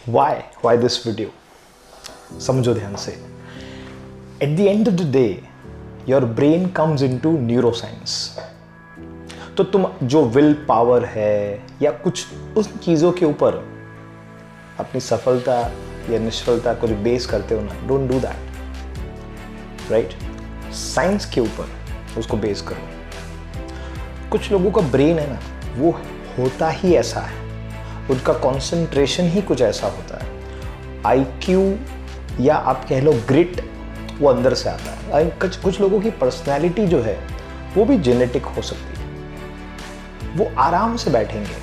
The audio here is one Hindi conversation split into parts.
Why this video? समझो ध्यान से. At the end of the day, your brain comes into neuroscience. तो तुम जो विल पावर है या कुछ उस चीज़ों के ऊपर अपनी सफलता या निष्फलता को जो बेस करते हो ना, don't do that, right? Science के ऊपर उसको बेस करो. कुछ लोगों का ब्रेन है ना, वो होता ही ऐसा है, उनका कंसंट्रेशन ही कुछ ऐसा होता है. आईक्यू या आप कह लो ग्रिट, वो अंदर से आता है. कुछ लोगों की पर्सनैलिटी जो है वो भी जेनेटिक हो सकती है. वो आराम से बैठेंगे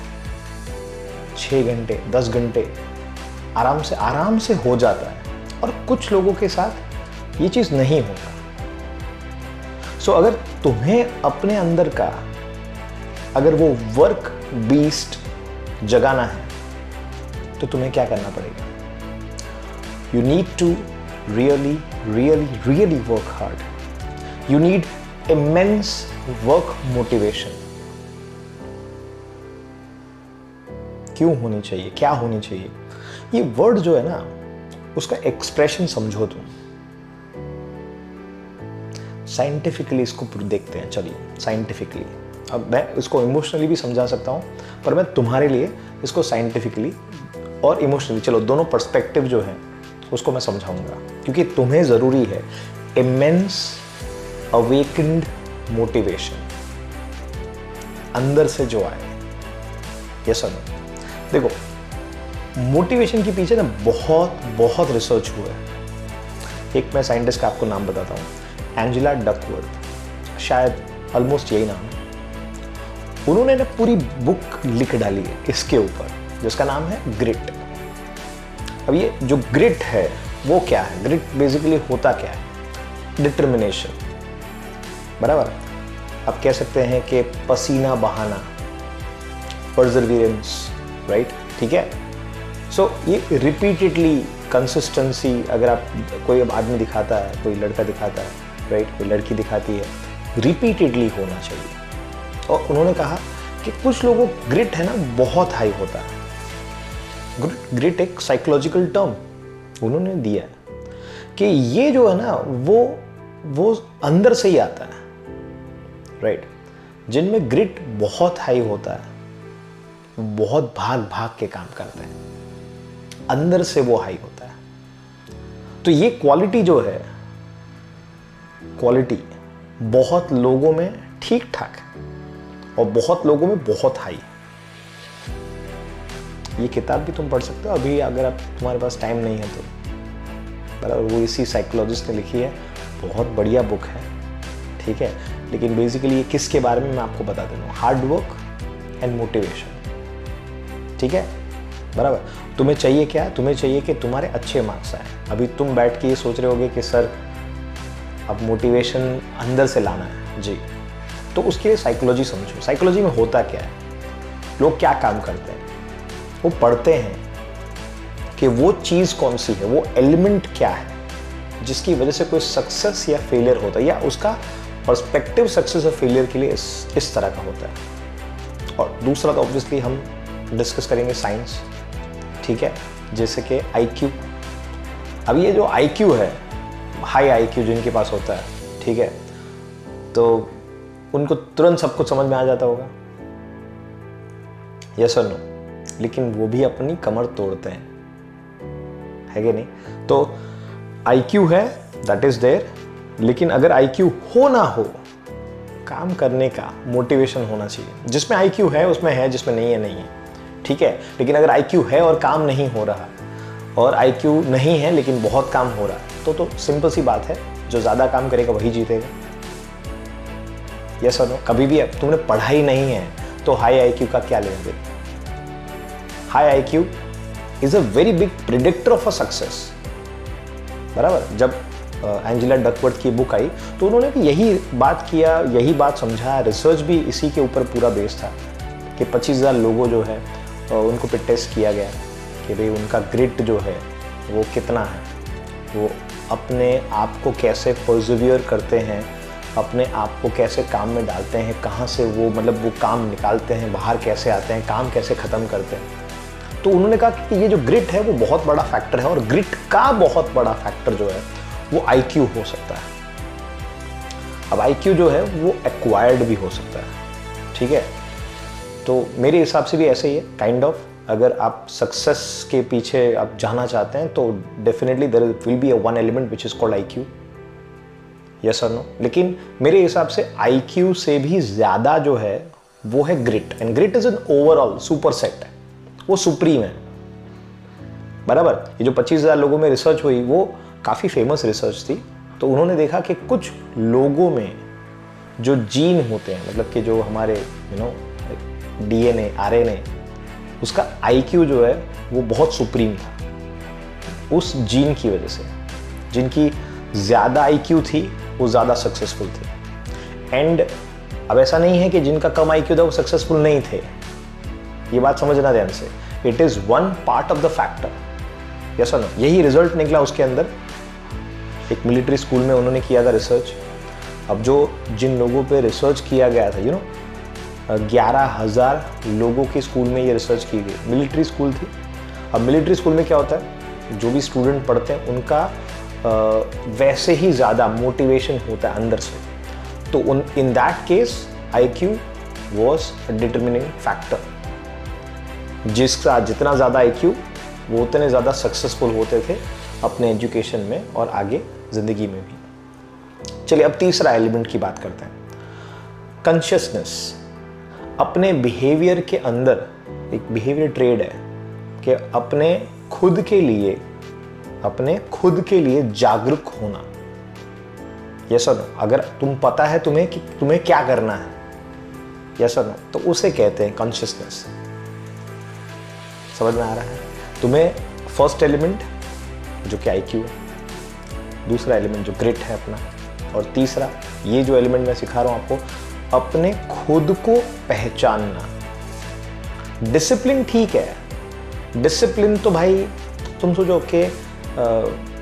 6 घंटे 10 घंटे, आराम से हो जाता है. और कुछ लोगों के साथ ये चीज़ नहीं होता. सो अगर तुम्हें अपने अंदर का अगर वो वर्क बीस्ट जगाना है तो तुम्हें क्या करना पड़ेगा? You need to really work hard. You need immense work motivation. क्यों होनी चाहिए? क्या होनी चाहिए? ये वर्ड जो है ना, उसका एक्सप्रेशन समझो तुम. साइंटिफिकली इसको देखते हैं. चलिए साइंटिफिकली, अब मैं इसको इमोशनली भी समझा सकता हूँ, पर मैं तुम्हारे लिए इसको साइंटिफिकली और इमोशनली, चलो दोनों पर्सपेक्टिव जो है उसको मैं समझाऊंगा, क्योंकि तुम्हें ज़रूरी है इमेंस अवेकेंड मोटिवेशन अंदर से जो आए. ये सर देखो, मोटिवेशन के पीछे ना बहुत रिसर्च हुआ है. एक मैं साइंटिस्ट का आपको नाम बताता हूँ, एंजेला डकवर्थ, शायद ऑलमोस्ट यही नाम है. उन्होंने ना पूरी बुक लिख डाली है इसके ऊपर, जिसका नाम है ग्रिट. अब ये जो ग्रिट है वो क्या है? ग्रिट बेसिकली होता क्या है? डिटर्मिनेशन, बराबर. आप कह सकते हैं कि पसीना बहाना, परसेवरेंस, राइट? ठीक है. सो ये रिपीटेडली कंसिस्टेंसी, अगर आप कोई आदमी दिखाता है, कोई लड़का दिखाता है, राइट, कोई लड़की दिखाती है, रिपीटेडली होना चाहिए. और उन्होंने कहा कि कुछ लोगों ग्रिट है ना बहुत हाई होता है. ग्रिट एक साइकोलॉजिकल टर्म उन्होंने दिया है कि ये जो है ना वो अंदर से ही आता है, राइट. जिनमें ग्रिट बहुत हाई होता है, बहुत भाग के काम करते हैं, अंदर से वो हाई होता है. तो ये क्वालिटी जो है, क्वालिटी बहुत लोगों में ठीक ठाक है और बहुत लोगों में बहुत हाई. ये किताब भी तुम पढ़ सकते हो अभी, अगर आप तुम्हारे पास टाइम नहीं है तो, बराबर. वो इसी साइकोलॉजिस्ट ने लिखी है, बहुत बढ़िया बुक है, ठीक है. लेकिन बेसिकली ये किसके बारे में मैं आपको बता देता हूँ, हार्ड वर्क एंड मोटिवेशन, ठीक है, बराबर. तुम्हें चाहिए क्या? तुम्हें चाहिए कि तुम्हारे अच्छे मार्क्स आए. अभी तुम बैठ के ये सोच रहे होगे कि सर अब मोटिवेशन अंदर से लाना है जी, तो उसके लिए साइकोलॉजी समझो. साइकोलॉजी में होता क्या है? लोग क्या काम करते हैं? वो पढ़ते हैं कि वो चीज़ कौन सी है, वो एलिमेंट क्या है जिसकी वजह से कोई सक्सेस या फेलियर होता है, या उसका पर्सपेक्टिव सक्सेस और फेलियर के लिए इस तरह का होता है. और दूसरा तो ऑब्वियसली हम डिस्कस करेंगे साइंस, ठीक है, जैसे कि आईक्यू. अब ये जो आईक्यू है, हाई आईक्यू जिनके पास होता है, ठीक है, तो उनको तुरंत सब कुछ समझ में आ जाता होगा, यस और नो. लेकिन वो भी अपनी कमर तोड़ते हैं, है कि नहीं? तो आईक्यू है, दैट इज देयर. लेकिन अगर आईक्यू हो ना हो, काम करने का मोटिवेशन होना चाहिए. जिसमें आईक्यू है उसमें है, जिसमें नहीं है नहीं है, ठीक है. लेकिन अगर आईक्यू है और काम नहीं हो रहा, और आईक्यू नहीं है लेकिन बहुत काम हो रहा है, तो सिंपल सी बात है, जो ज़्यादा काम करेगा वही जीतेगा. यस और नो? कभी भी तुमने पढ़ाई नहीं है तो हाई आईक्यू का क्या लेना देना? High IQ is a very big predictor of a success, बराबर. जब एंजेला डकवर्थ की बुक आई तो उन्होंने भी यही बात किया, यही बात समझाया. रिसर्च भी इसी के ऊपर पूरा बेस था कि 25,000 लोगों जो है उनको पे टेस्ट किया गया कि भाई उनका ग्रिट जो है वो कितना है, वो अपने आप को कैसे परसिवियर करते हैं, अपने आप को कैसे काम में डालते हैं, कहाँ से वो मतलब वो काम निकालते हैं, बाहर कैसे आते हैं, काम कैसे ख़त्म करते हैं. तो उन्होंने कहा कि ये जो ग्रिट है वो बहुत बड़ा फैक्टर है, और ग्रिट का बहुत बड़ा फैक्टर जो है वो आईक्यू हो सकता है। अब आईक्यू जो है वो एक्वायर्ड भी हो सकता है, ठीक है। तो मेरे हिसाब से भी ऐसे ही है काइंड ऑफ। अगर आप सक्सेस के पीछे आप जाना चाहते हैं तो definitely there will be one element which is called IQ, yes और नो। लेकिन मेरे हिसाब से आईक्यू से भी ज्यादा जो है वो है grit, and grit is an overall super set है, वो सुप्रीम है, बराबर। ये जो 25,000 लोगों में रिसर्च हुई वो काफ़ी फेमस रिसर्च थी। तो उन्होंने देखा कि कुछ लोगों में जो जीन होते हैं, मतलब कि जो हमारे डीएनए आरएनए, उसका आईक्यू जो है वो बहुत सुप्रीम था उस जीन की वजह से। जिनकी ज़्यादा आईक्यू थी वो ज़्यादा सक्सेसफुल थे। एंड अब ऐसा नहीं है कि जिनका कम आईक्यू था वो सक्सेसफुल नहीं थे, ये बात समझना ध्यान से। It is one part of the factor, yes और नो। यही रिजल्ट निकला उसके अंदर। एक मिलिट्री स्कूल में उन्होंने किया था रिसर्च। अब जो जिन लोगों पे रिसर्च किया गया था 11,000 लोगों के स्कूल में ये रिसर्च की गई, मिलिट्री स्कूल थी। अब मिलिट्री स्कूल में क्या होता है, जो भी स्टूडेंट पढ़ते हैं उनका वैसे ही ज़्यादा मोटिवेशन होता है अंदर से। तो in that case IQ was a determining factor. जिसका जितना ज़्यादा आईक्यू वो उतने ज़्यादा सक्सेसफुल होते थे अपने एजुकेशन में और आगे ज़िंदगी में भी। चलिए अब तीसरा एलिमेंट की बात करते हैं, कॉन्शियसनेस। अपने बिहेवियर के अंदर एक बिहेवियर ट्रेड है कि अपने खुद के लिए जागरूक होना, यस और नो। अगर तुम पता है तुम्हें कि तुम्हें क्या करना है, यस और नो, तो उसे कहते हैं कॉन्शियसनेस। समझ में आ रहा है तुम्हें? फर्स्ट एलिमेंट जो कि आईक्यू है, दूसरा एलिमेंट जो ग्रिट है अपना, और तीसरा ये जो एलिमेंट मैं सिखा रहा हूं आपको, अपने खुद को पहचानना। डिसिप्लिन ठीक है, डिसिप्लिन तो भाई तुम सोचो कि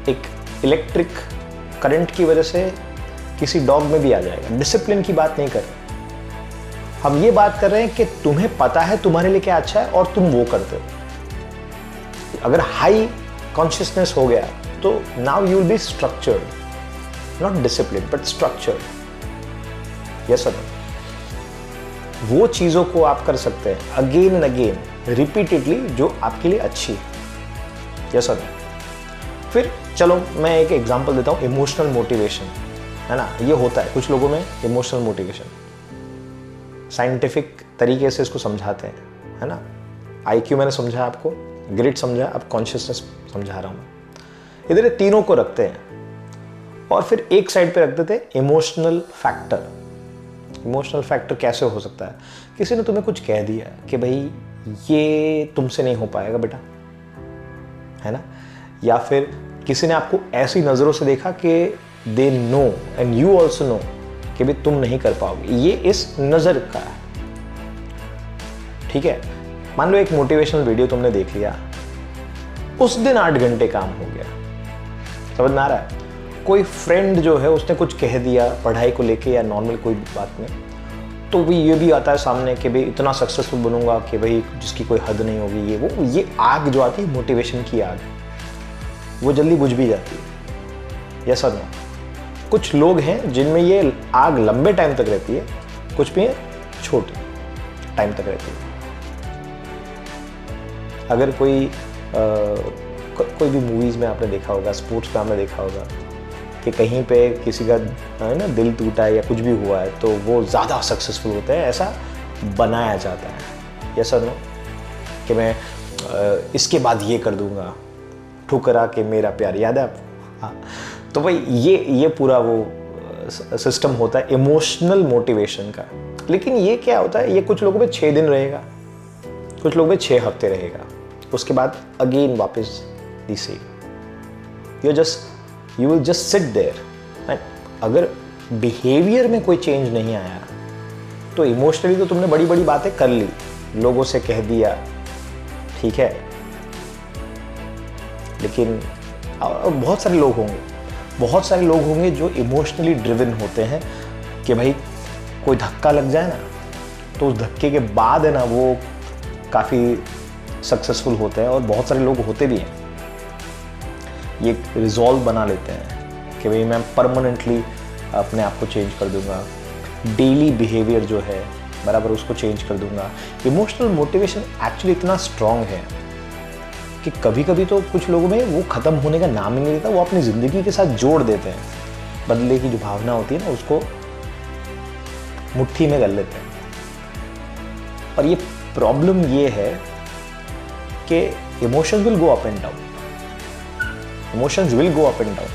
एक इलेक्ट्रिक करंट की वजह से किसी डॉग में भी आ जाएगा। डिसिप्लिन की बात नहीं कर रहे हम, ये बात कर रहे हैं कि तुम्हें पता है तुम्हारे लिए क्या अच्छा है और तुम वो करते हो। अगर हाई कॉन्शियसनेस हो गया तो now you will be structured, not discipline but structured, yes और नो। वो चीज़ों को आप कर सकते हैं अगेन एंड अगेन रिपीटेडली जो आपके लिए अच्छी है, यस और नो। फिर चलो मैं एक एग्जांपल देता हूँ, इमोशनल मोटिवेशन, है ना। ये होता है कुछ लोगों में इमोशनल मोटिवेशन, साइंटिफिक तरीके से इसको समझाते हैं, है ना। आईक्यू मैंने समझा आपको, ग्रिट समझा, अब कॉन्शियसनेस समझा रहा हूँ। इधर तीनों को रखते हैं और फिर एक साइड पे रख देते हैं इमोशनल फैक्टर। इमोशनल फैक्टर कैसे हो सकता है? किसी ने तुम्हें कुछ कह दिया कि भाई ये तुमसे नहीं हो पाएगा बेटा, है ना। या फिर किसी ने आपको ऐसी नज़रों से देखा कि they know and you also know कि भाई तुम नहीं कर पाओगे, ये इस नज़र का है, ठीक है। मान लो एक मोटिवेशनल वीडियो तुमने देख लिया, उस दिन 8 घंटे काम हो गया, समझ में आ रहा है। कोई फ्रेंड जो है उसने कुछ कह दिया पढ़ाई को लेके या नॉर्मल कोई बात में, तो भी ये भी आता है सामने कि भाई इतना सक्सेसफुल बनूंगा कि भाई जिसकी कोई हद नहीं होगी, ये वो। ये आग जो आती है मोटिवेशन की आग, वो जल्दी बुझ भी जाती है, यस और नो। कुछ लोग हैं जिनमें ये आग लंबे टाइम तक रहती है, कुछ भी छोटे टाइम तक रहती है। अगर कोई भी मूवीज़ में आपने देखा होगा, स्पोर्ट्स में आपने देखा होगा कि कहीं पे किसी का है ना दिल टूटा है या कुछ भी हुआ है तो वो ज़्यादा सक्सेसफुल होते हैं, ऐसा बनाया जाता है, यस और नो। कि मैं इसके बाद ये कर दूंगा, ठुकरा के मेरा प्यार, याद है आपको? हाँ, तो भाई ये पूरा वो सिस्टम होता है इमोशनल मोटिवेशन का। लेकिन ये क्या होता है, ये कुछ लोगों पे 6 दिन रहेगा, कुछ लोगों पे 6 हफ्ते रहेगा, उसके बाद अगेन वापस the same. You will just sit there. अगर बिहेवियर में कोई चेंज नहीं आया तो इमोशनली तो तुमने बड़ी बड़ी बातें कर ली, लोगों से कह दिया, ठीक है। लेकिन बहुत सारे लोग होंगे जो इमोशनली ड्रिवन होते हैं कि भाई कोई धक्का लग जाए ना तो उस धक्के के बाद है ना वो काफ़ी सक्सेसफुल होते हैं, और बहुत सारे लोग होते भी हैं, ये रिजॉल्व बना लेते हैं कि भाई मैं परमानेंटली अपने आप को चेंज कर दूंगा, डेली बिहेवियर जो है बराबर उसको चेंज कर दूंगा। इमोशनल मोटिवेशन एक्चुअली इतना स्ट्रांग है कि कभी कभी तो कुछ लोगों में वो ख़त्म होने का नाम ही नहीं लेता, वो अपनी ज़िंदगी के साथ जोड़ देते हैं, बदले की जो भावना होती है ना उसको मुट्ठी में कर लेते हैं। और ये प्रॉब्लम ये है कि emotions will go up and down, emotions will go up and down.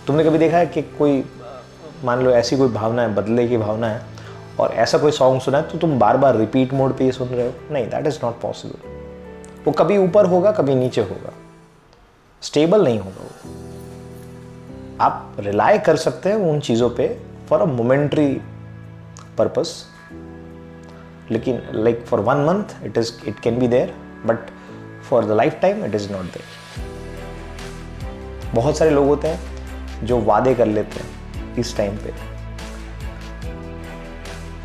तुमने कभी देखा है कि कोई, मान लो ऐसी कोई भावना है, बदले की भावना है, और ऐसा कोई सॉन्ग सुना है तो तुम बार बार रिपीट मोड पे ये सुन रहे हो? नहीं, दैट इज़ नॉट पॉसिबल। वो कभी ऊपर होगा, कभी नीचे होगा, स्टेबल नहीं होगा वो। आप रिलाय कर सकते हैं उन चीज़ों पे फॉर अ मोमेंट्री पर्पस, लेकिन like for 1 month it can be there, but for the life time it is not there. बहुत सारे लोग होते हैं जो वादे कर लेते हैं इस टाइम पे,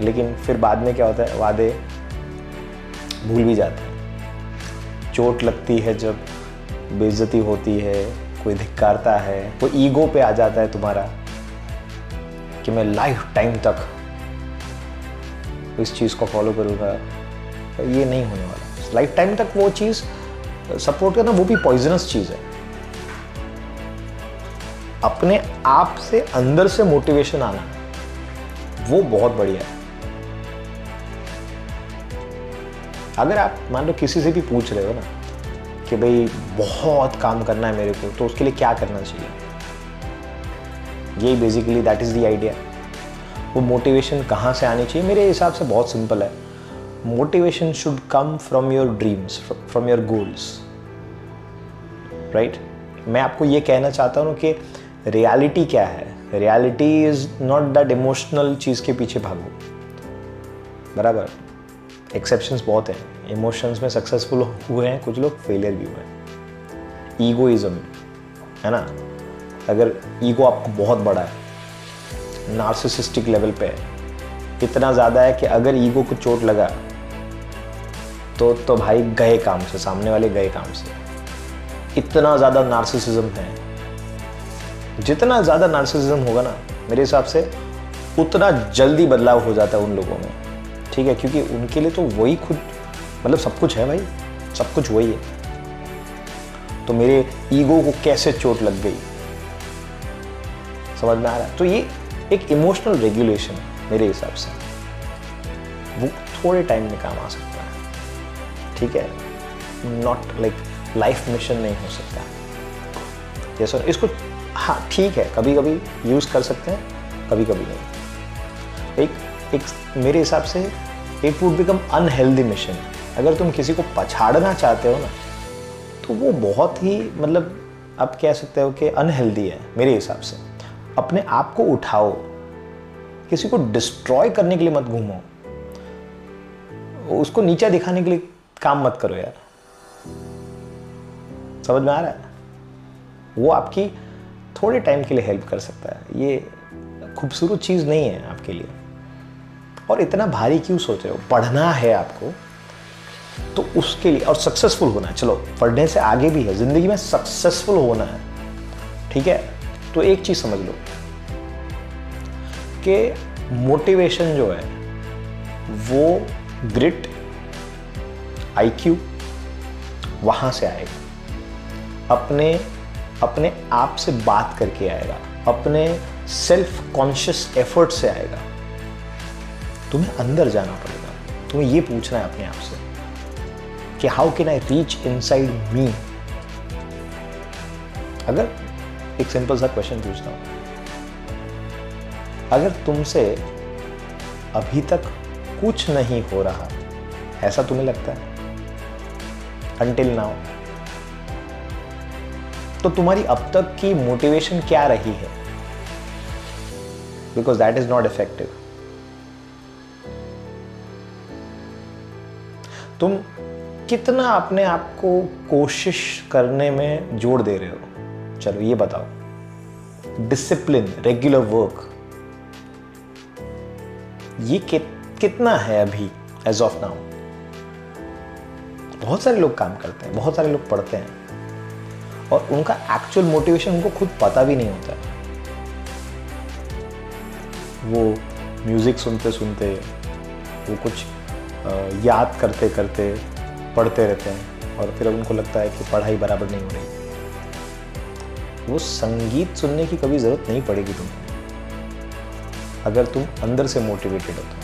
लेकिन फिर बाद में क्या होता है, वादे भूल भी जाते हैं। चोट लगती है जब, बेइज्जती होती है, कोई धिक्कारता है, कोई ईगो पे आ जाता है तुम्हारा कि मैं लाइफ टाइम तक इस चीज़ को फॉलो करूँगा, ये नहीं होने वाला। लाइफ टाइम तक वो चीज़ सपोर्ट करना, वो भी पॉइजनस चीज़ है। अपने आप से अंदर से मोटिवेशन आना, वो बहुत बढ़िया है। अगर आप मान लो किसी से भी पूछ रहे हो ना कि भाई बहुत काम करना है मेरे को, तो उसके लिए क्या करना चाहिए, यही basically that is the idea. वो मोटिवेशन कहाँ से आनी चाहिए? मेरे हिसाब से बहुत सिंपल है। Motivation should come from your dreams, from your goals, right? मैं आपको ये कहना चाहता हूँ कि रियलिटी क्या है। Reality is not that emotional चीज़ के पीछे भागो, बराबर। एक्सेप्शंस बहुत हैं, इमोशंस में सक्सेसफुल हुए हैं कुछ लोग, फेलियर भी हुए हैं। ईगोइज्म है ना, अगर ईगो आपको बहुत बड़ा है, नार्सिसिस्टिक लेवल पे है, इतना ज़्यादा है कि अगर ईगो को चोट लगा तो भाई गए काम से, सामने वाले गए काम से। इतना ज़्यादा नार्सिसिज्म है। जितना ज़्यादा नार्सिसिज्म होगा ना, मेरे हिसाब से उतना जल्दी बदलाव हो जाता है उन लोगों में, ठीक है? क्योंकि उनके लिए तो वही खुद, मतलब सब कुछ है भाई, सब कुछ वही है। तो मेरे ईगो को कैसे चोट लग गई, समझ में आ रहा है? तो ये एक इमोशनल रेगुलेशन है मेरे हिसाब से, वो थोड़े टाइम में काम आ सकता है, ठीक है? नॉट लाइक लाइफ मिशन नहीं हो सकता ये सर। इसको हाँ ठीक है, कभी कभी यूज़ कर सकते हैं, कभी कभी नहीं। एक मेरे हिसाब से it would become unhealthy mission. अगर तुम किसी को पछाड़ना चाहते हो ना, तो वो बहुत ही, मतलब आप कह सकते हो कि अनहेल्दी है मेरे हिसाब से। अपने आप को उठाओ, किसी को डिस्ट्रॉय करने के लिए मत घूमो, उसको नीचा दिखाने के लिए काम मत करो यार, समझ में आ रहा है? वो आपकी थोड़े टाइम के लिए हेल्प कर सकता है, ये खूबसूरत चीज़ नहीं है आपके लिए। और इतना भारी क्यों सोच रहे हो? पढ़ना है आपको तो उसके लिए, और सक्सेसफुल होना है। चलो पढ़ने से आगे भी है, ज़िंदगी में सक्सेसफुल होना है, ठीक है? तो एक चीज़ समझ लो कि मोटिवेशन जो है वो ग्रिट, आईक्यू वहाँ से आएगा, अपने आप से बात करके आएगा, अपने सेल्फ कॉन्शियस एफर्ट से आएगा। तुम्हें अंदर जाना पड़ेगा, तुम्हें ये पूछना है अपने आप से कि how can I reach inside me. अगर एक सिंपल सा क्वेश्चन पूछता हूं, अगर तुमसे अभी तक कुछ नहीं हो रहा, ऐसा तुम्हें लगता है until now, तो तुम्हारी अब तक की मोटिवेशन क्या रही है? Because that is not effective. तुम कितना अपने आप को कोशिश करने में जोड़ दे रहे हो? चलो ये बताओ। डिसिप्लिन, रेगुलर वर्क, ये कितना है अभी एज ऑफ नाउ? बहुत सारे लोग काम करते हैं, बहुत सारे लोग पढ़ते हैं और उनका एक्चुअल मोटिवेशन उनको खुद पता भी नहीं होता है। वो म्यूज़िक सुनते सुनते, वो कुछ याद करते करते पढ़ते रहते हैं और फिर उनको लगता है कि पढ़ाई बराबर नहीं हो रही। वो संगीत सुनने की कभी ज़रूरत नहीं पड़ेगी तुम्हें, अगर तुम अंदर से मोटिवेटेड हो तो।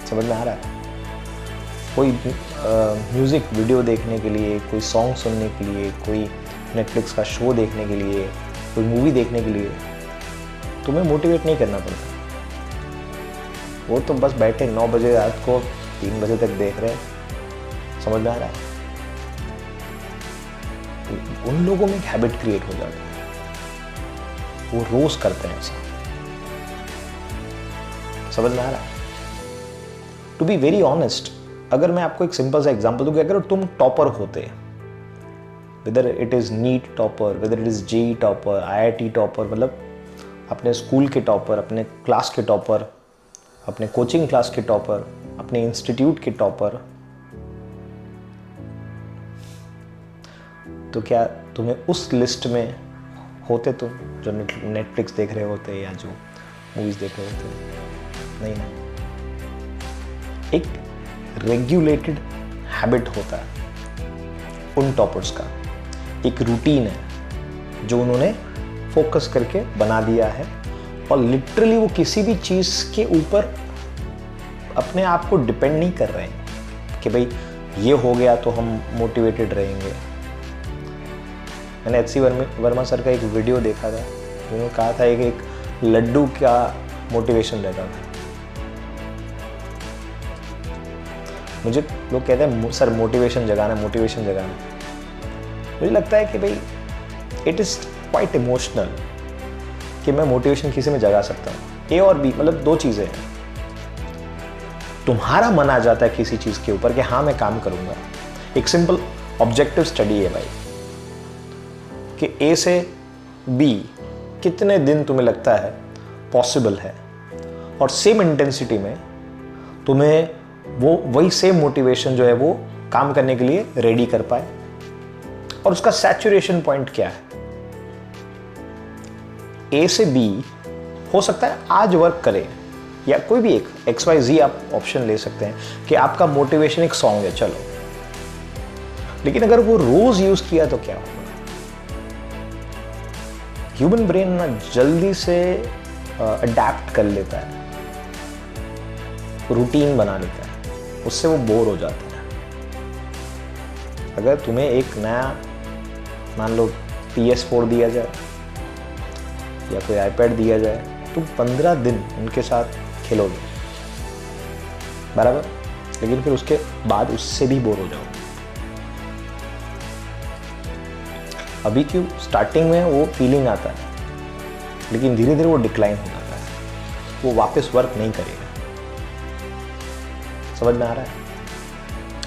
समझ में आ रहा है? कोई म्यूज़िक वीडियो देखने के लिए, कोई सॉन्ग सुनने के लिए, कोई नेटफ्लिक्स का शो देखने के लिए, कोई मूवी देखने के लिए तुम्हें मोटिवेट नहीं करना पड़ता। वो तो बस बैठे 9 बजे रात को 3 बजे तक देख रहे हैं। समझ में आ रहा है? उन लोगों में एक हैबिट क्रिएट हो जाता है, वो रोज करते हैं ऐसा। समझ में आ रहा है? टू बी वेरी ऑनेस्ट, अगर मैं आपको एक सिंपल सा एग्जांपल दूं कि अगर तुम टॉपर होते, whether it is NEET topper, whether it is JEE topper, IIT topper, मतलब अपने स्कूल के टॉपर, अपने क्लास के टॉपर, अपने कोचिंग क्लास के टॉपर, अपने इंस्टीट्यूट के टॉपर, तो क्या तुम्हें उस लिस्ट में होते तुम जो नेटफ्लिक्स देख रहे होते या जो मूवीज देख रहे होते? नहीं ना। एक रेगुलेटेड हैबिट होता है उन टॉपर्स का, एक रूटीन है जो उन्होंने फोकस करके बना दिया है और लिटरली वो किसी भी चीज़ के ऊपर अपने आप को डिपेंड नहीं कर रहे हैं कि भाई ये हो गया तो हम मोटिवेटेड रहेंगे। मैंने एच.सी. वर्मा सर का एक वीडियो देखा था, उन्होंने कहा था एक लड्डू का मोटिवेशन रहता था। मुझे लोग कहते हैं सर मोटिवेशन जगाना, मोटिवेशन जगाना। मुझे लगता है कि भाई इट इज़ क्वाइट इमोशनल कि मैं मोटिवेशन किसी में जगा सकता हूँ। ए और बी, मतलब 2 चीज़ें हैं। तुम्हारा मन आ जाता है किसी चीज़ के ऊपर कि हाँ मैं काम करूँगा। एक सिंपल ऑब्जेक्टिव स्टडी है भाई कि ए से बी कितने दिन तुम्हें लगता है पॉसिबल है, और सेम इंटेंसिटी में तुम्हें वो वही सेम मोटिवेशन जो है वो काम करने के लिए रेडी कर पाए, और उसका सैचुरेशन पॉइंट क्या है। ए से बी हो सकता है आज वर्क करे, या कोई भी एक XYZ आप ऑप्शन ले सकते हैं कि आपका मोटिवेशन एक सॉन्ग है, चलो, लेकिन अगर वो रोज यूज किया तो क्या होगा? ह्यूमन ब्रेन ना जल्दी से अडैप्ट कर लेता है, रूटीन बना लेता है, उससे वो बोर हो जाता है। अगर तुम्हें एक नया मान लो PS4 दिया जाए या कोई iPad दिया जाए, तुम 15 दिन उनके साथ खेलोगे बराबर, लेकिन फिर उसके बाद उससे भी बोर हो जाओगे। अभी क्यों स्टार्टिंग में वो फीलिंग आता है, लेकिन धीरे धीरे वो डिक्लाइन हो जाता है, वो वापस वर्क नहीं करेगा। समझ में आ रहा है?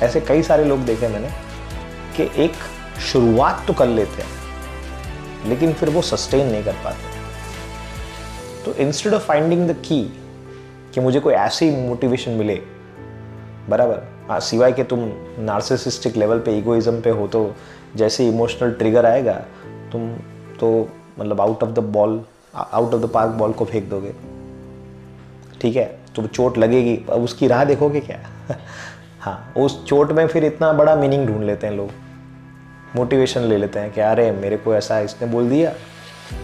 ऐसे कई सारे लोग देखे मैंने कि एक शुरुआत तो कर लेते हैं लेकिन फिर वो सस्टेन नहीं कर पाते। तो instead of finding the key कि मुझे कोई ऐसी मोटिवेशन मिले बराबर, सिवाय कि तुम नार्सिसिस्टिक लेवल पे, ईगोइज्म पे हो, तो जैसे इमोशनल ट्रिगर आएगा तुम तो मतलब out of the park ball को फेंक दोगे। ठीक है, तो चोट लगेगी, अब उसकी राह देखोगे क्या? हाँ, उस चोट में फिर इतना बड़ा मीनिंग ढूंढ लेते हैं लोग, मोटिवेशन ले लेते हैं कि अरे मेरे को ऐसा इसने बोल दिया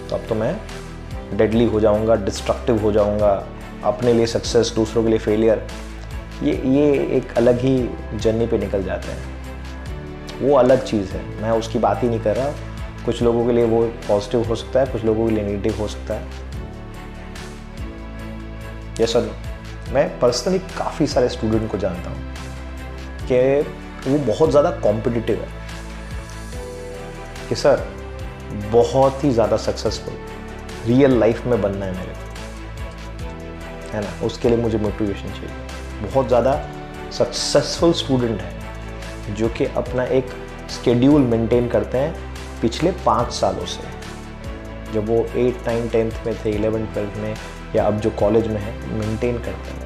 तो अब तो मैं डेडली हो जाऊंगा, डिस्ट्रक्टिव हो जाऊंगा, अपने लिए सक्सेस, दूसरों के लिए फेलियर। ये एक अलग ही जर्नी पे निकल जाते हैं, वो अलग चीज़ है, मैं उसकी बात ही नहीं कर रहा। कुछ लोगों के लिए वो पॉजिटिव हो सकता है, कुछ लोगों के लिए नेगेटिव हो सकता है। ये सर, मैं पर्सनली काफ़ी सारे स्टूडेंट को जानता हूँ कि वो बहुत ज़्यादा कॉम्पिटिटिव है कि सर बहुत ही ज़्यादा सक्सेसफुल रियल लाइफ में बनना है मेरे को, है ना, उसके लिए मुझे मोटिवेशन चाहिए। बहुत ज़्यादा सक्सेसफुल स्टूडेंट है जो कि अपना एक स्केड्यूल मेंटेन करते हैं पिछले 5 सालों से, जब वो 8, 9, 10th में थे, 11, 12 में, या अब जो कॉलेज में है, मेंटेन करते हैं।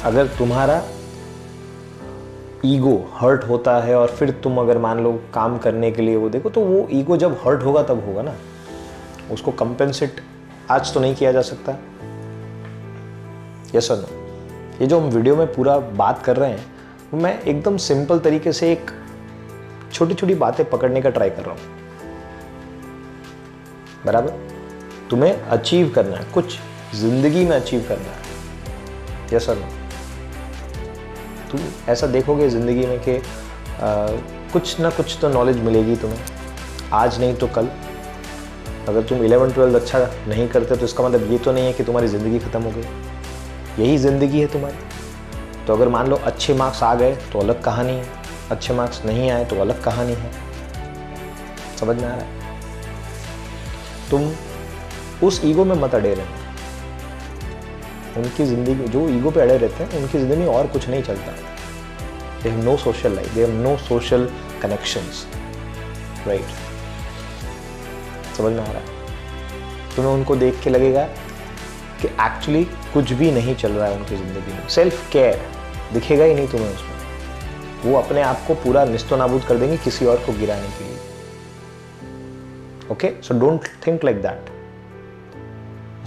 अगर तुम्हारा ईगो हर्ट होता है और फिर तुम अगर मान लो काम करने के लिए वो देखो, तो वो ईगो जब हर्ट होगा तब होगा ना, उसको कंपेंसेट आज तो नहीं किया जा सकता। यस और नो? ये जो हम वीडियो में पूरा बात कर रहे हैं, मैं एकदम सिंपल तरीके से एक छोटी छोटी बातें पकड़ने का ट्राई कर रहा हूँ, बराबर? तुम्हें अचीव करना है, कुछ जिंदगी में अचीव करना है। यस और नो? तुम ऐसा देखोगे ज़िंदगी में कि कुछ ना कुछ तो नॉलेज मिलेगी तुम्हें, आज नहीं तो कल। अगर तुम 11-12 अच्छा नहीं करते तो इसका मतलब ये तो नहीं है कि तुम्हारी ज़िंदगी ख़त्म हो गई, यही ज़िंदगी है तुम्हारी। तो अगर मान लो अच्छे मार्क्स आ गए तो अलग कहानी है, अच्छे मार्क्स नहीं आए तो अलग कहानी है। समझ में आ रहा है? तुम उस ईगो में मत अड़े रहना। उनकी ज़िंदगी, जो ईगो पे अड़े रहते हैं, उनकी ज़िंदगी में और कुछ नहीं चलता। They have no social life, they have no social connections, right? समझ में आ रहा है? तुम्हें उनको देख के लगेगा कि एक्चुअली कुछ भी नहीं चल रहा है उनकी ज़िंदगी में। सेल्फ केयर दिखेगा ही नहीं तुम्हें उसमें। वो अपने आप को पूरा निस्तो नाबूद कर देंगे किसी और को गिराने के लिए। Okay, so don't think like that.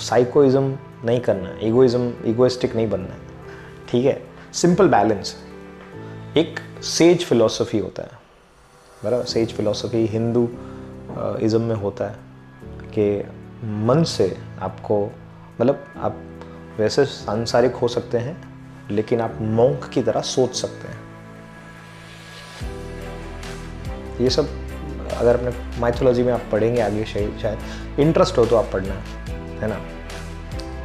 Psychoism नहीं करना है, ईगोइस्टिक नहीं बनना है, ठीक है? Simple balance. एक सेज फिलॉसफी होता है, बराबर? सेज फिलॉसफी हिंदू इज़म में होता है कि मन से आपको, मतलब आप वैसे सांसारिक हो सकते हैं लेकिन आप मॉन्क की तरह सोच सकते हैं। ये सब अगर अपने माइथोलॉजी में आप पढ़ेंगे आगे, शायद इंटरेस्ट हो तो आप पढ़ना, है ना?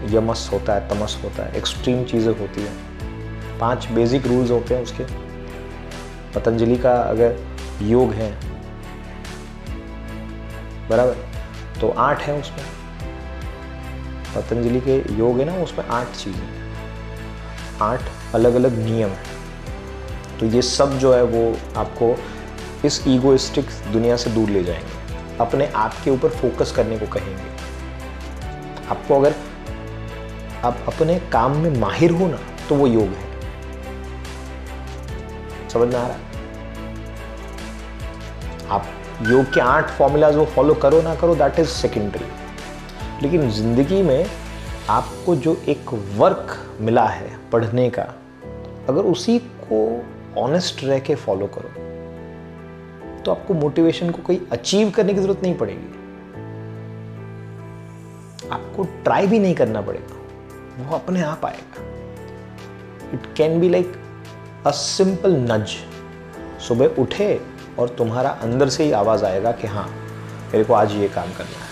यमस होता है, तमस होता है, एक्सट्रीम चीज़ें होती हैं। 5 बेसिक रूल्स होते हैं उसके। पतंजलि का अगर योग है, बराबर, तो 8 है उसमें। पतंजलि के योग है ना, उसमें 8 चीज़ें, 8 अलग अलग नियम है। तो ये सब जो है वो आपको इस ईगोइस्टिक दुनिया से दूर ले जाएंगे, अपने आप के ऊपर फोकस करने को कहेंगे। आपको अगर आप अपने काम में माहिर हो ना, तो वो योग है। समझ में आ रहा है? आप योग के 8 फॉर्मूलाज वो फॉलो करो ना करो, दैट इज सेकेंडरी। लेकिन जिंदगी में आपको जो एक वर्क मिला है पढ़ने का, अगर उसी को ऑनेस्ट रह के फॉलो करो तो आपको मोटिवेशन को कोई अचीव करने की जरूरत नहीं पड़ेगी। आपको ट्राई भी नहीं करना पड़ेगा, वो अपने आप आएगा। It can be like a simple नज। सुबह उठे और तुम्हारा अंदर से ही आवाज आएगा कि हाँ, मेरे को आज ये काम करना है।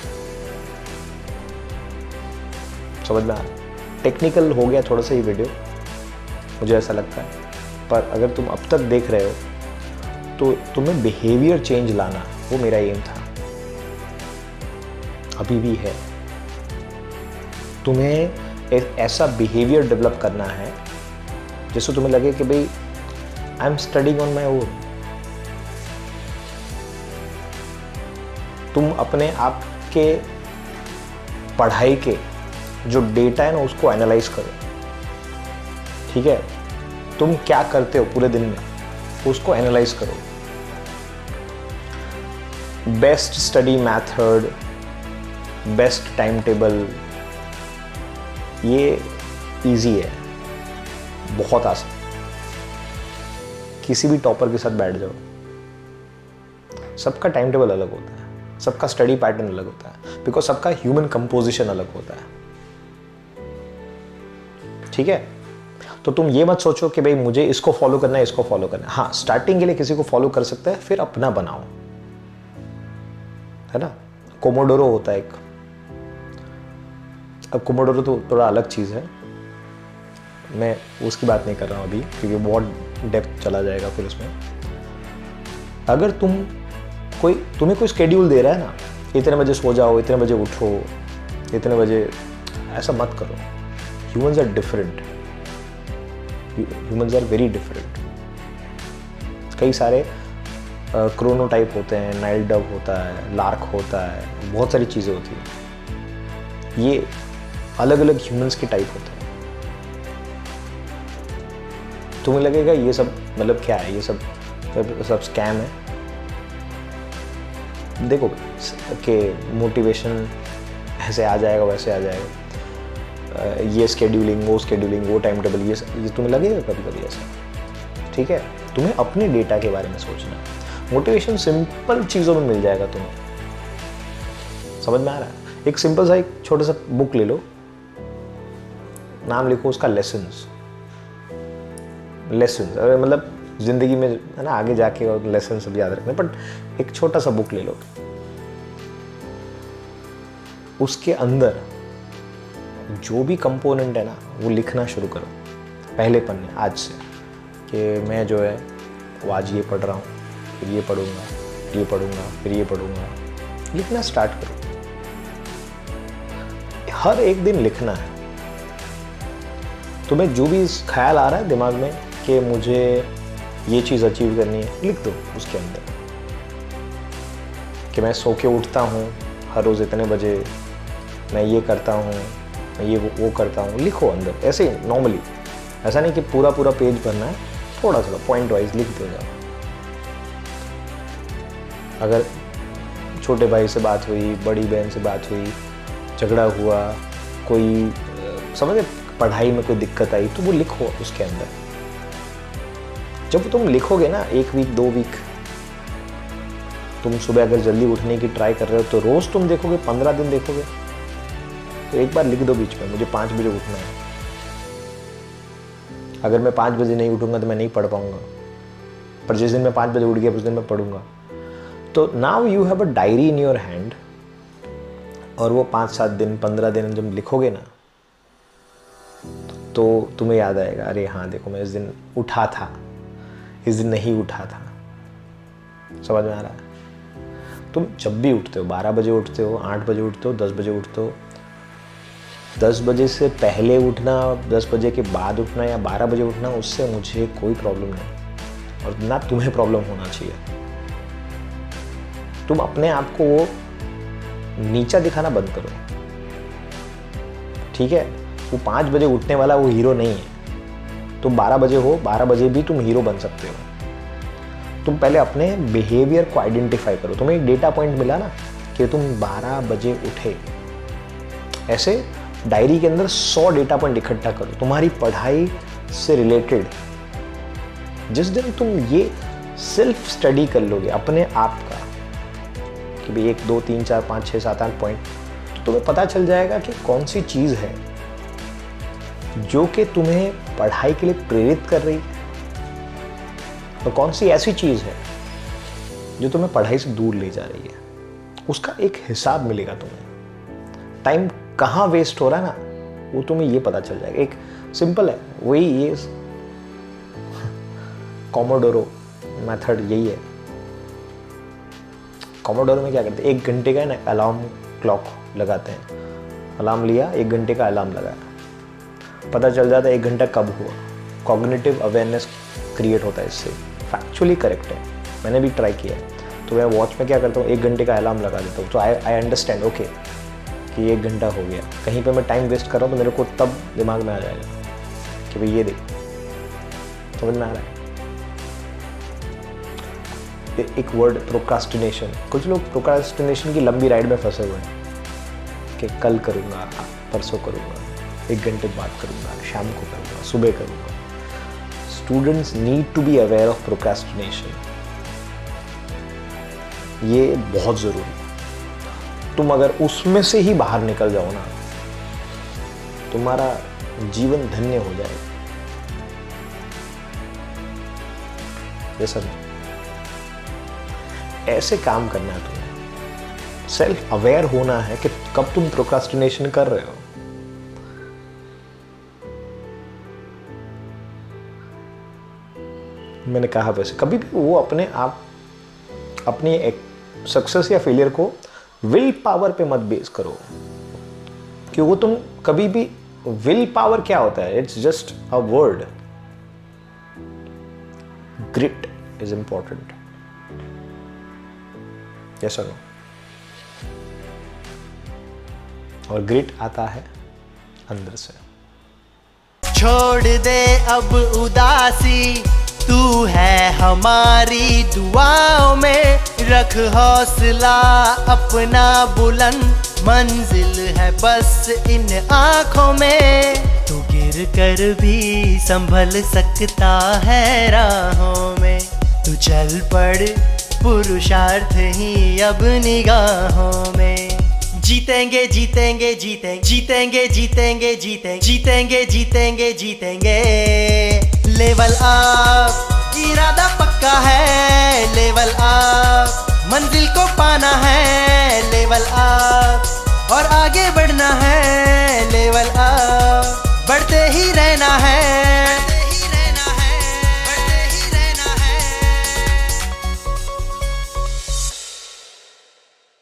समझ में आ रहा? टेक्निकल हो गया थोड़ा सा ये वीडियो, मुझे ऐसा लगता है, पर अगर तुम अब तक देख रहे हो तो तुम्हें बिहेवियर चेंज लाना, वो मेरा एम था, अभी भी है। तुम्हें एक ऐसा बिहेवियर डेवलप करना है जिससे तुम्हें लगे कि भाई I am studying on my own. तुम अपने आप के पढ़ाई के जो डेटा है ना, उसको एनालाइज करो, ठीक है? तुम क्या करते हो पूरे दिन में, उसको एनालाइज करो। Best study method, best time table, ये इजी है, बहुत आसान। किसी भी टॉपर के साथ बैठ जाओ, सबका टाइम टेबल अलग होता है, सबका स्टडी पैटर्न अलग होता है, बिकॉज सबका ह्यूमन कंपोजिशन अलग होता है, ठीक है? तो तुम ये मत सोचो कि भाई मुझे इसको फॉलो करना है, इसको फॉलो करना है। हाँ, स्टार्टिंग के लिए किसी को फॉलो कर सकता है, फिर अपना बनाओ, है ना? कोमोडोरो होता है एक। अब कोमोडोरो तो थोड़ा अलग चीज़ है, मैं उसकी बात नहीं कर रहा हूँ अभी, क्योंकि बहुत डेप्थ चला जाएगा फिर उसमें। अगर तुम्हें कोई स्केड्यूल दे रहा है ना, इतने बजे सो जाओ, इतने बजे उठो, इतने बजे, ऐसा मत करो। Humans are different, humans are very different. कई सारे क्रोनोटाइप होते हैं, नाइट डव होता है, लार्क होता है, बहुत सारी चीज़ें होती हैं। ये अलग अलग ह्यूमंस के टाइप होते हैं। तुम्हें लगेगा ये सब मतलब क्या है, ये सब सब स्कैम है। देखो कि मोटिवेशन ऐसे आ जाएगा वैसे आ जाएगा, ये स्केड्यूलिंग वो टाइम टेबल, ये तुम्हें लगेगा कभी कभी ऐसा, ठीक है। तुम्हें अपने डेटा के बारे में सोचना है। मोटिवेशन सिंपल चीज़ों में मिल जाएगा तुम्हें, समझ में आ रहा है। एक सिंपल सा एक छोटा सा बुक ले लो, नाम लिखो उसका लेसन्स। अरे मतलब जिंदगी में है ना, आगे जाके और लेसन सब याद रखने, बट एक छोटा सा बुक ले लो, उसके अंदर जो भी कंपोनेंट है ना वो लिखना शुरू करो पहले पन्ने आज से, कि मैं जो है वो आज ये पढ़ रहा हूँ, फिर ये पढ़ूंगा, फिर ये पढ़ूंगा। लिखना स्टार्ट करो, हर एक दिन लिखना है। तुम्हें जो भी ख्याल आ रहा है दिमाग में कि मुझे ये चीज़ अचीव करनी है, लिख दो उसके अंदर कि मैं सो के उठता हूँ हर रोज़ इतने बजे, मैं ये करता हूँ, मैं ये वो करता हूँ। लिखो अंदर ऐसे नॉर्मली, ऐसा नहीं कि पूरा पेज भरना है, थोड़ा थोड़ा पॉइंट वाइज लिख दो जाओ। अगर छोटे भाई से बात हुई, बड़ी बहन से बात हुई, झगड़ा हुआ, कोई समझे पढ़ाई में कोई दिक्कत आई, तो वो लिखो उसके अंदर। जब तुम लिखोगे ना 1 वीक 2 वीक, तुम सुबह अगर जल्दी उठने की ट्राई कर रहे हो तो रोज तुम देखोगे, 15 दिन देखोगे, तो एक बार लिख दो बीच में, मुझे 5 बजे उठना है। अगर मैं 5 बजे नहीं उठूंगा तो मैं नहीं पढ़ पाऊंगा, पर जिस दिन मैं 5 बजे उठ गया उस दिन मैं पढ़ूंगा। तो now you have a diary in your hand, और वो 5-7 दिन 15 दिन जब लिखोगे ना, तो तुम्हें याद आएगा, अरे हाँ देखो मैं इस दिन उठा था, इस दिन नहीं उठा था। समझ में आ रहा है। तुम जब भी उठते हो, 12 बजे उठते हो, 8 बजे उठते हो, 10 बजे उठते हो, 10 बजे से पहले उठना, 10 बजे के बाद उठना या 12 बजे उठना, उससे मुझे कोई प्रॉब्लम नहीं, और ना तुम्हें प्रॉब्लम होना चाहिए। तुम अपने आप को वो नीचा दिखाना बंद करो, ठीक है। वो 5 बजे उठने वाला वो हीरो नहीं है। तुम 12 बजे हो, 12 बजे भी तुम हीरो बन सकते हो। तुम पहले अपने बिहेवियर को आइडेंटिफाई करो। तुम्हें एक डेटा पॉइंट मिला ना कि तुम 12 बजे उठे, ऐसे डायरी के अंदर 100 डेटा पॉइंट इकट्ठा करो तुम्हारी पढ़ाई से रिलेटेड। जिस दिन तुम ये सेल्फ स्टडी कर लोगे अपने आप का कि भाई 1 2 3 4 5 6 7 8 पॉइंट, तो तुम्हें पता चल जाएगा कि कौन सी चीज़ है जो कि तुम्हें पढ़ाई के लिए प्रेरित कर रही है, और कौन सी ऐसी चीज़ है जो तुम्हें पढ़ाई से दूर ले जा रही है। उसका एक हिसाब मिलेगा तुम्हें। टाइम कहाँ वेस्ट हो रहा है ना, वो तुम्हें ये पता चल जाएगा। एक सिंपल है, वही ये कोमोडोरो मेथड यही है। कोमोडोरो में क्या करते हैं, 1 घंटे का है ना अलार्म क्लॉक लगाते हैं। अलार्म लिया, 1 घंटे का अलार्म लगाया, पता चल जाता है 1 घंटा कब हुआ। कॉग्निटिव अवेयरनेस क्रिएट होता है इससे। फैक्चुअली करेक्ट है, मैंने भी ट्राई किया है। तो मैं वॉच में क्या करता हूँ, 1 घंटे का अलार्म लगा देता हूँ, तो आई अंडरस्टैंड ओके कि 1 घंटा हो गया। कहीं पे मैं टाइम वेस्ट कर रहा हूँ तो मेरे को तब दिमाग में आ जाएगा कि भाई ये देख, समझ में आ रहा है। एक वर्ड प्रोक्रास्टिनेशन, कुछ लोग प्रोक्रास्टिनेशन की लंबी राइड में फंसे हुए हैं कि कल करूँगा, परसों करूँगा, 1 घंटे बाद करूँगा, शाम को करूँगा, सुबह करूँगा। Students need to be aware of procrastination. ये बहुत ज़रूरी है। तुम अगर उसमें से ही बाहर निकल जाओ ना, तुम्हारा जीवन धन्य हो जाएगा। जैसा ऐसे काम करना है तुम्हें, सेल्फ अवेयर होना है कि कब तुम प्रोक्रास्टिनेशन कर रहे हो। मैंने कहा वैसे कभी भी वो अपने आप अपनी सक्सेस या फेलियर को विल पावर पे मत बेस करो, कि वो तुम कभी भी, विल पावर क्या होता है, it's just a word. Grit is important. Yes और नो। और ग्रिट आता है अंदर से। छोड़ दे अब उदासी, तू है हमारी दुआओं में। रख हौसला अपना बुलंद, मंजिल है बस इन आँखों में। तू गिर कर भी संभल सकता है राहों में। तू चल पड़ पुरुषार्थ ही अब निगाहों में। जीतेंगे जीतेंगे जीतेंगे जीतेंगे जीतेंगे जीतेंगे जीतेंगे जीतेंगे जीतेंगे। लेवल अप इरादा पक्का है, लेवल अप मंजिल को पाना है। लेवल अप और आगे बढ़ना है, लेवल अप बढ़ते ही रहना है।